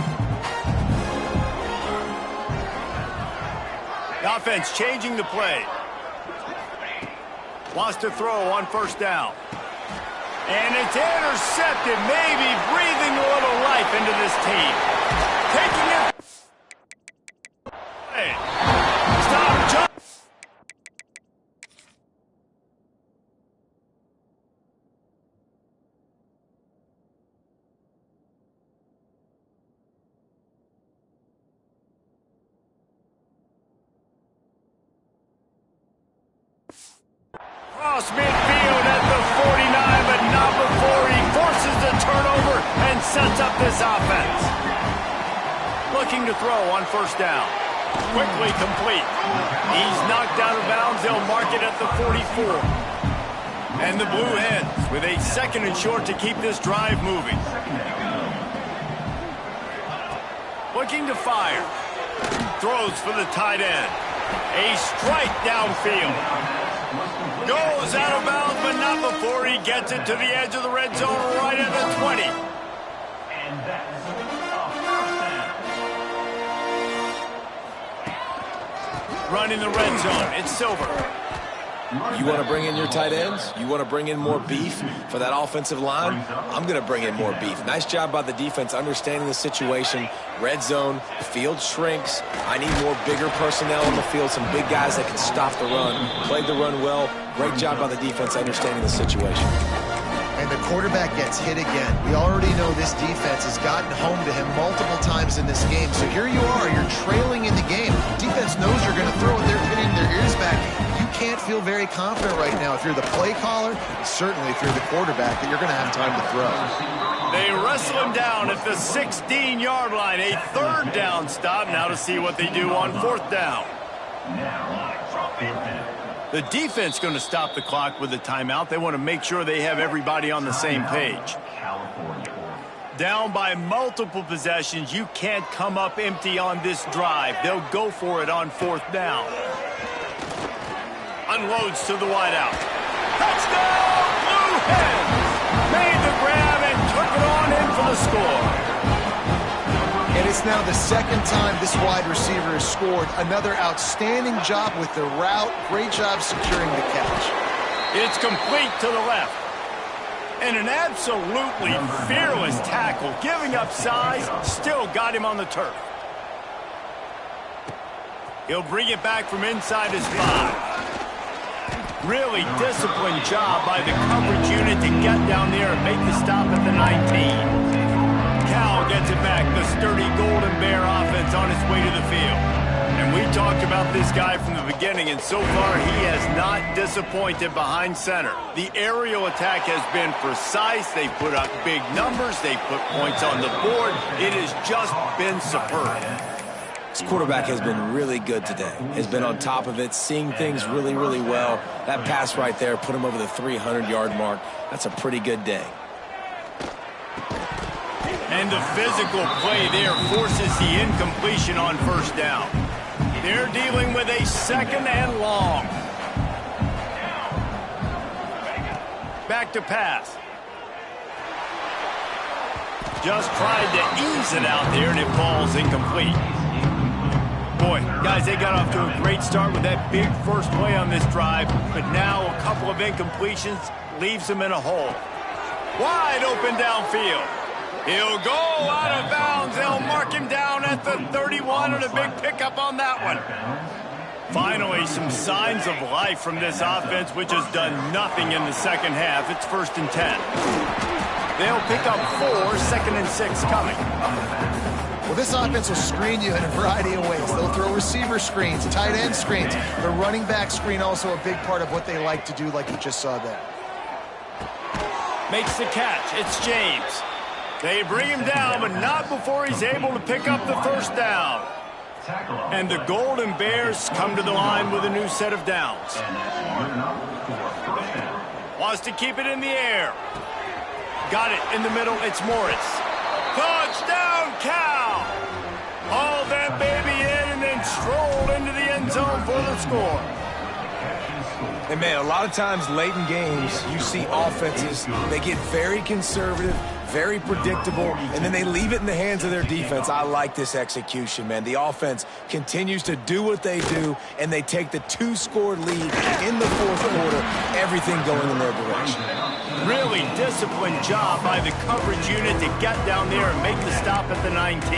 The offense changing the play. Wants to throw on first down. And it's intercepted, maybe breathing a little life into this team. Taking it. Hey. Stop, jump. Cross midfield at the 49, but not before he forces the turnover and sets up this offense. Looking to throw on first down. Quickly complete. He's knocked out of bounds. They'll mark it at the 44. And the Blue Hens with a second and short to keep this drive moving. Looking to fire. Throws for the tight end. A strike downfield. Goes out of bounds, but not before he gets it to the edge of the red zone right at the 20. And that's a first down. Running the red zone, it's Silver. You want to bring in your tight ends? You want to bring in more beef for that offensive line? I'm going to bring in more beef. Nice job by the defense understanding the situation. Red zone, field shrinks. I need more bigger personnel on the field, some big guys that can stop the run. Played the run well. Great job by the defense understanding the situation. And the quarterback gets hit again. We already know this defense has gotten home to him multiple times in this game. So here you are, you're trailing in the game. Defense knows you're going to throw it. They're pinning their ears back. You can't feel very confident right now if you're the play caller, certainly if you're the quarterback, that you're going to have time to throw. They wrestle him down at the 16-yard line. A third down stop. Now to see what they do on fourth down. The defense going to stop the clock with a timeout. They want to make sure they have everybody on the same page. Down by multiple possessions, you can't come up empty on this drive. They'll go for it on fourth down. Unloads to the wideout. Touchdown, Blue Hens! Made the grab and took it on in for the score. And it's now the second time this wide receiver has scored. Another outstanding job with the route. Great job securing the catch. It's complete to the left. And an absolutely fearless tackle. Giving up size, still got him on the turf. He'll bring it back from inside his 5. Really disciplined job by the coverage unit to get down there and make the stop at the 19. Cal gets it back. The sturdy Golden Bear offense on its way to the field. And we talked about this guy from the beginning, and so far he has not disappointed behind center. The aerial attack has been precise. They put up big numbers. They put points on the board. It has just been superb. This quarterback has been really good today. Has been on top of it, seeing things really, really well. That pass right there put him over the 300-yard mark. That's a pretty good day. And the physical play there forces the incompletion on first down. They're dealing with a second and long. Back to pass. Just tried to ease it out there, and it falls incomplete. Boy, guys, they got off to a great start with that big first play on this drive, but now a couple of incompletions leaves them in a hole. Wide open downfield. He'll go out of bounds. They'll mark him down at the 31, and a big pickup on that one. Finally, some signs of life from this offense, which has done nothing in the second half. It's 1st and 10. They'll pick up 4, 2nd and 6 coming. Well, this offense will screen you in a variety of ways. They'll throw receiver screens, tight end screens. The running back screen also a big part of what they like to do, like you just saw there. Makes the catch. It's James. They bring him down, but not before he's able to pick up the first down. And the Golden Bears come to the line with a new set of downs. Wants to keep it in the air. Got it in the middle. It's Morris. Touchdown, Cal! Hauled that baby in and then strolled into the end zone for the score. And, man, a lot of times late in games, you see offenses, they get very conservative, very predictable, and then they leave it in the hands of their defense. I like this execution, man. The offense continues to do what they do, and they take the 2-score lead in the fourth quarter, everything going in their direction. Really disciplined job by the coverage unit to get down there and make the stop at the 19.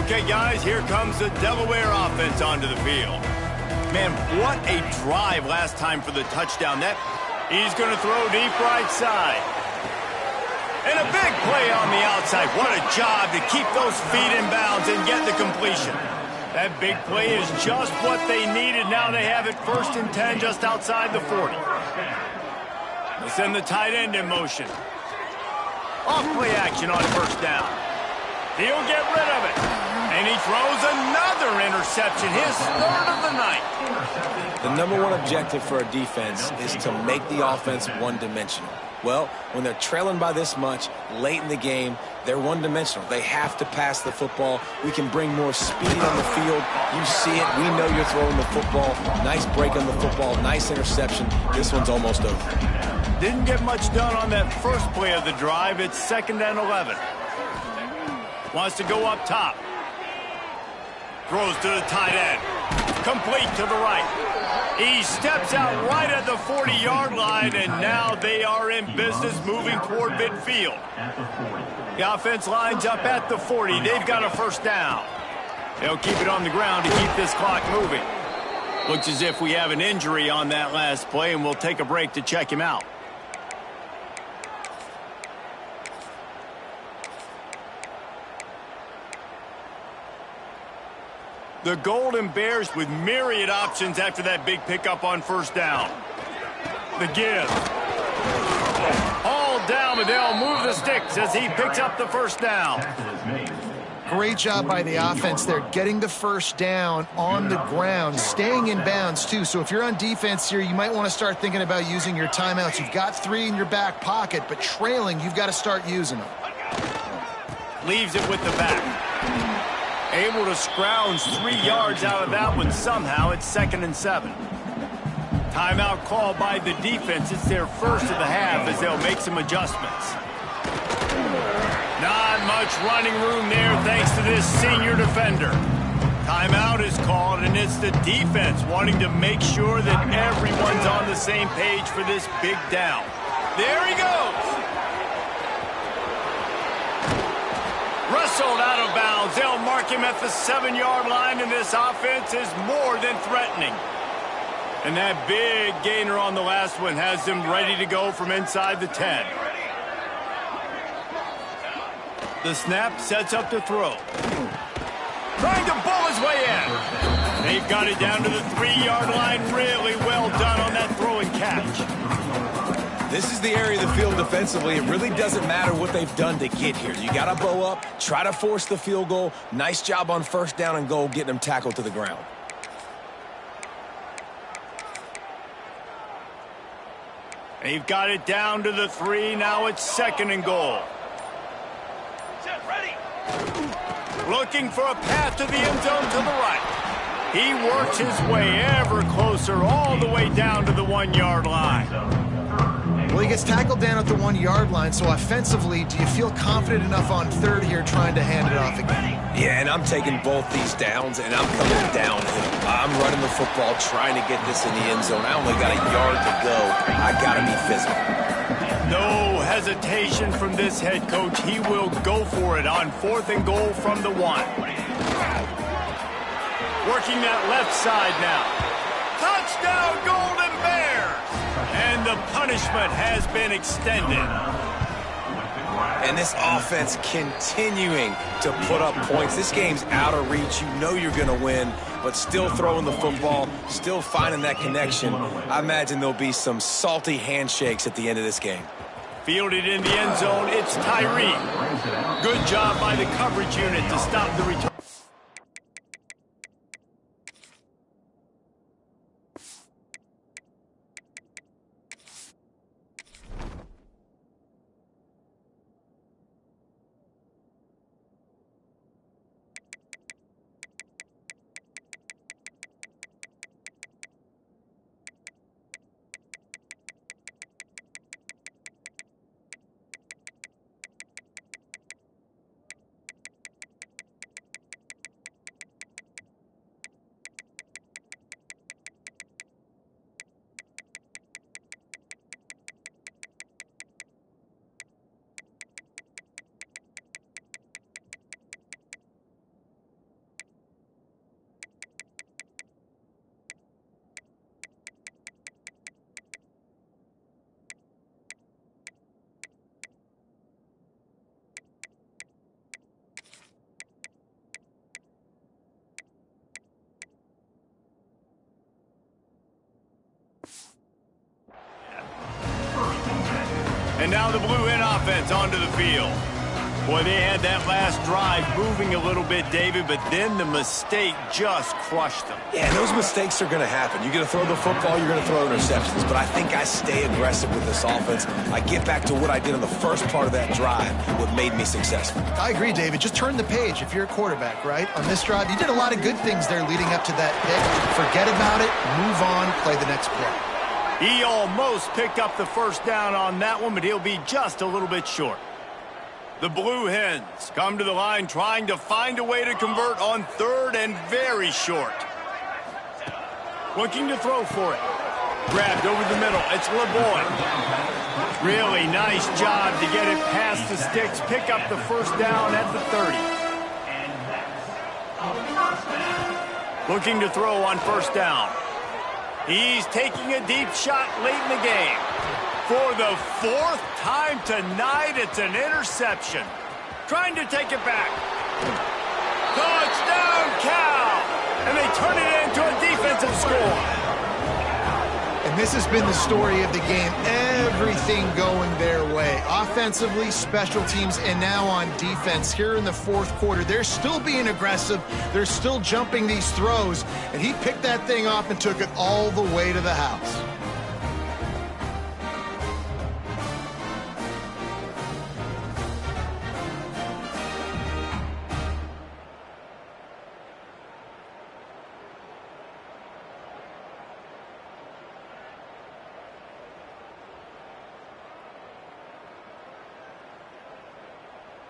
Okay, guys, here comes the Delaware offense onto the field. Man, what a drive last time for the touchdown. He's going to throw deep right side. And a big play on the outside. What a job to keep those feet in bounds and get the completion. That big play is just what they needed. Now they have it 1st and 10 just outside the 40. They send the tight end in motion. Off play action on first down. He'll get rid of it. And he throws another interception, his 3rd of the night. The #1 objective for a defense is to make the offense one-dimensional. Well, when they're trailing by this much late in the game, they're one-dimensional. They have to pass the football. We can bring more speed on the field. You see it. We know you're throwing the football. Nice break on the football. Nice interception. This one's almost over. Didn't get much done on that first play of the drive. It's 2nd and 11. Wants to go up top. Throws to the tight end. Complete to the right. He steps out right at the 40-yard line, and now they are in business moving toward midfield. The offense lines up at the 40. They've got a first down. They'll keep it on the ground to keep this clock moving. Looks as if we have an injury on that last play, and we'll take a break to check him out. The Golden Bears with myriad options after that big pickup on first down. The give. All down, but they'll move the sticks as he picks up the first down. Great job by the offense there, getting the first down on the ground, staying in bounds too. So if you're on defense here, you might want to start thinking about using your timeouts. You've got 3 in your back pocket, but trailing, you've got to start using them. Leaves it with the back. Able to scrounge 3 yards out of that one somehow. It's 2nd and 7. Timeout called by the defense. It's their first of the half as they'll make some adjustments. Not much running room there thanks to this senior defender. Timeout is called, and it's the defense wanting to make sure that everyone's on the same page for this big down. There he goes. Wrestled out of bounds. They'll mark him at the 7-yard line, and this offense is more than threatening. And that big gainer on the last one has them ready to go from inside the 10. The snap sets up the throw. Trying to bull his way in. They've got it down to the 3-yard line. Really well done on that throw and catch. This is the area of the field defensively. It really doesn't matter what they've done to get here. You got to bow up, try to force the field goal. Nice job on first down and goal, getting them tackled to the ground. They've got it down to the 3. Now it's 2nd and goal. Looking for a path to the end zone to the right. He works his way ever closer all the way down to the 1-yard line. Well, he gets tackled down at the 1-yard line, so offensively, do you feel confident enough on 3rd here trying to hand it off again? Yeah, and I'm taking both these downs, and I'm coming downhill. I'm running the football, trying to get this in the end zone. I only got a yard to go. I got to be physical. No hesitation from this head coach. He will go for it on 4th and goal from the 1. Working that left side now. Touchdown, Golden Bears! And the punishment has been extended. And this offense continuing to put up points. This game's out of reach. You know you're going to win, but still throwing the football, still finding that connection. I imagine there'll be some salty handshakes at the end of this game. Fielded in the end zone, it's Tyree. Good job by the coverage unit to stop the return. And now the Blue Hen offense onto the field. Boy, they had that last drive moving a little bit, David, but then the mistake just crushed them. Yeah, those mistakes are going to happen. You're going to throw the football, you're going to throw interceptions. But I think I stay aggressive with this offense. I get back to what I did on the first part of that drive, what made me successful. I agree, David. Just turn the page if you're a quarterback, right? On this drive, you did a lot of good things there leading up to that pick. Forget about it, move on, play the next play. He almost picked up the first down on that one, but he'll be just a little bit short. The Blue Hens come to the line trying to find a way to convert on 3rd and very short. Looking to throw for it. Grabbed over the middle. It's LeBoy. Really nice job to get it past the sticks. Pick up the first down at the 30. Looking to throw on first down. He's taking a deep shot late in the game. For the 4th time tonight, it's an interception. Trying to take it back. Touchdown, Cal! and they turn it into a defensive score. And this has been the story of the game. Everything going their way. Offensively, special teams, and now on defense here in the fourth quarter. They're still being aggressive. They're still jumping these throws. And he picked that thing off and took it all the way to the house.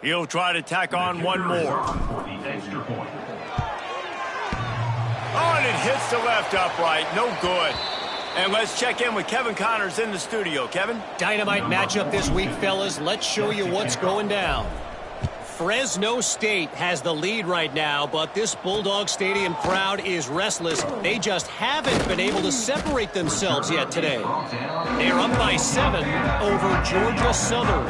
He'll try to tack on one more. For the extra point. Oh, and it hits the left upright. No good. And let's check in with Kevin Connors in the studio. Kevin? Dynamite matchup this week, fellas. Let's show you what's going down. Fresno State has the lead right now, but this Bulldog Stadium crowd is restless. They just haven't been able to separate themselves yet today. They're up by 7 over Georgia Southern.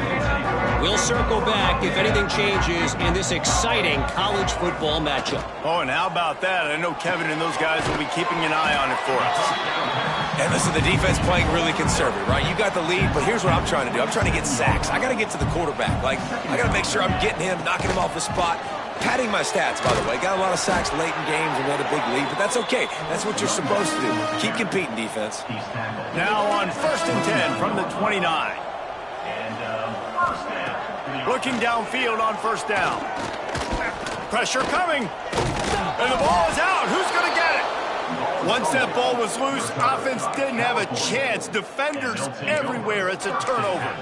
We'll circle back if anything changes in this exciting college football matchup. Oh, and how about that? I know Kevin and those guys will be keeping an eye on it for us. And listen, the defense playing really conservative, right? You got the lead, but here's what I'm trying to do. I'm trying to get sacks. I got to get to the quarterback. Like, I got to make sure I'm getting him, knocking him off the spot. Padding my stats, by the way. Got a lot of sacks late in games and had a big lead, but that's okay. That's what you're supposed to do. Keep competing, defense. Now on 1st and 10 from the 29. And first down. Looking downfield on 1st down. Pressure coming. And the ball is out. Who's going to get it? Once that ball was loose, offense didn't have a chance. Defenders everywhere. It's a turnover.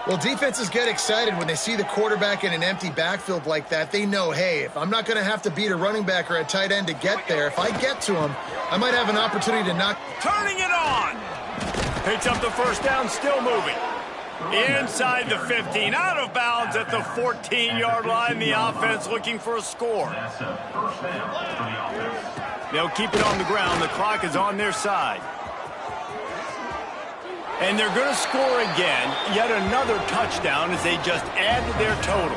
Well, defenses get excited when they see the quarterback in an empty backfield like that. They know, hey, if I'm not going to have to beat a running back or a tight end to get there, if I get to him, I might have an opportunity to knock. Turning it on. Picks up the 1st down, still moving. Inside the 15, out of bounds at the 14-yard line. The offense looking for a score. That's a first down for the offense. They'll keep it on the ground. The clock is on their side. And they're going to score again. Yet another touchdown as they just add to their total.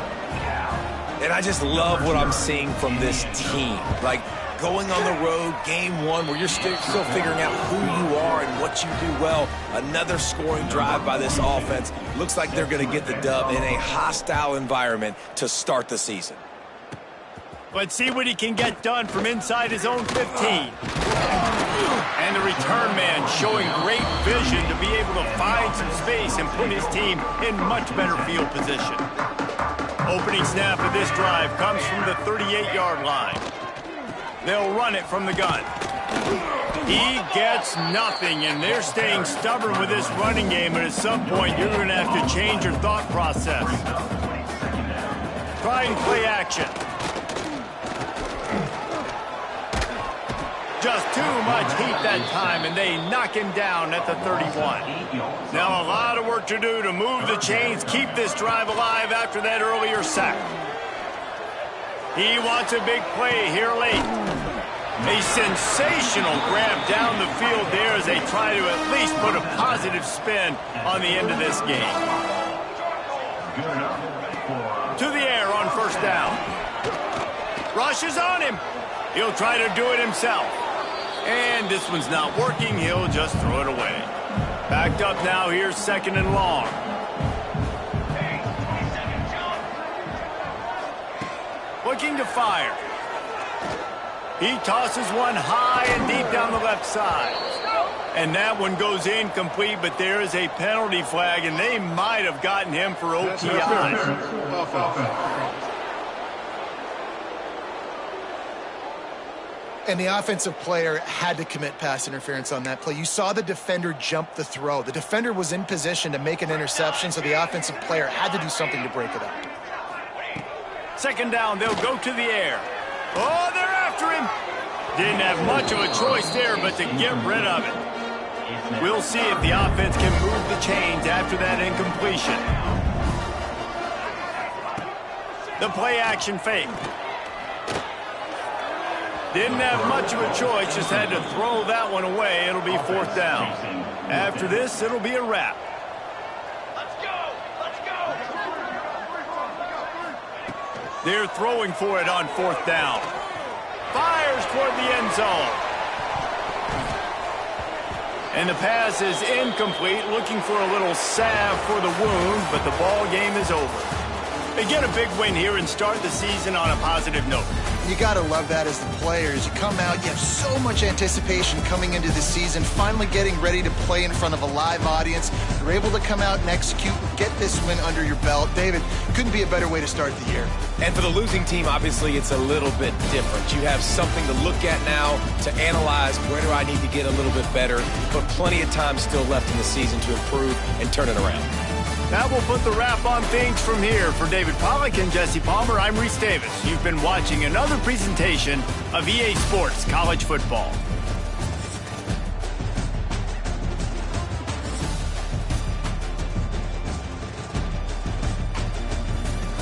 And I just love what I'm seeing from this team. Like, going on the road, game one, where you're still figuring out who you are and what you do well. Another scoring drive by this offense. Looks like they're going to get the dub in a hostile environment to start the season. Let's see what he can get done from inside his own 15. And the return man showing great vision to be able to find some space and put his team in much better field position. Opening snap of this drive comes from the 38-yard line. They'll run it from the gun. He gets nothing, and they're staying stubborn with this running game, but at some point you're going to have to change your thought process. Try and play action. Just too much heat that time, and they knock him down at the 31. Now a lot of work to do to move the chains, keep this drive alive after that earlier sack. He wants a big play here late. A sensational grab down the field there as they try to at least put a positive spin on the end of this game. To the air on 1st down. Rush is on him. He'll try to do it himself. And this one's not working. He'll just throw it away. Backed up now. Here's 2nd and long. Looking to fire. He tosses one high and deep down the left side. And that one goes incomplete, but there is a penalty flag, and they might have gotten him for OPI. And the offensive player had to commit pass interference on that play. You saw the defender jump the throw. The defender was in position to make an interception, so the offensive player had to do something to break it up. 2nd down, they'll go to the air. Oh, they're after him. Didn't have much of a choice there, but to get rid of it. We'll see if the offense can move the chains after that incompletion. The play action fake. Didn't have much of a choice, just had to throw that one away. It'll be 4th down. After this, it'll be a wrap. They're throwing for it on 4th down. fires toward the end zone. And the pass is incomplete, looking for a little salve for the wound, but the ball game is over. They get a big win here and start the season on a positive note. You got to love that as the players. You come out, you have so much anticipation coming into the season, finally getting ready to play in front of a live audience. You're able to come out and execute and get this win under your belt. David, couldn't be a better way to start the year. And for the losing team, obviously, it's a little bit different. You have something to look at now to analyze where do I need to get a little bit better, but plenty of time still left in the season to improve and turn it around. That will put the wrap on things from here. For David Pollack and Jesse Palmer, I'm Reese Davis. You've been watching another presentation of EA Sports College Football.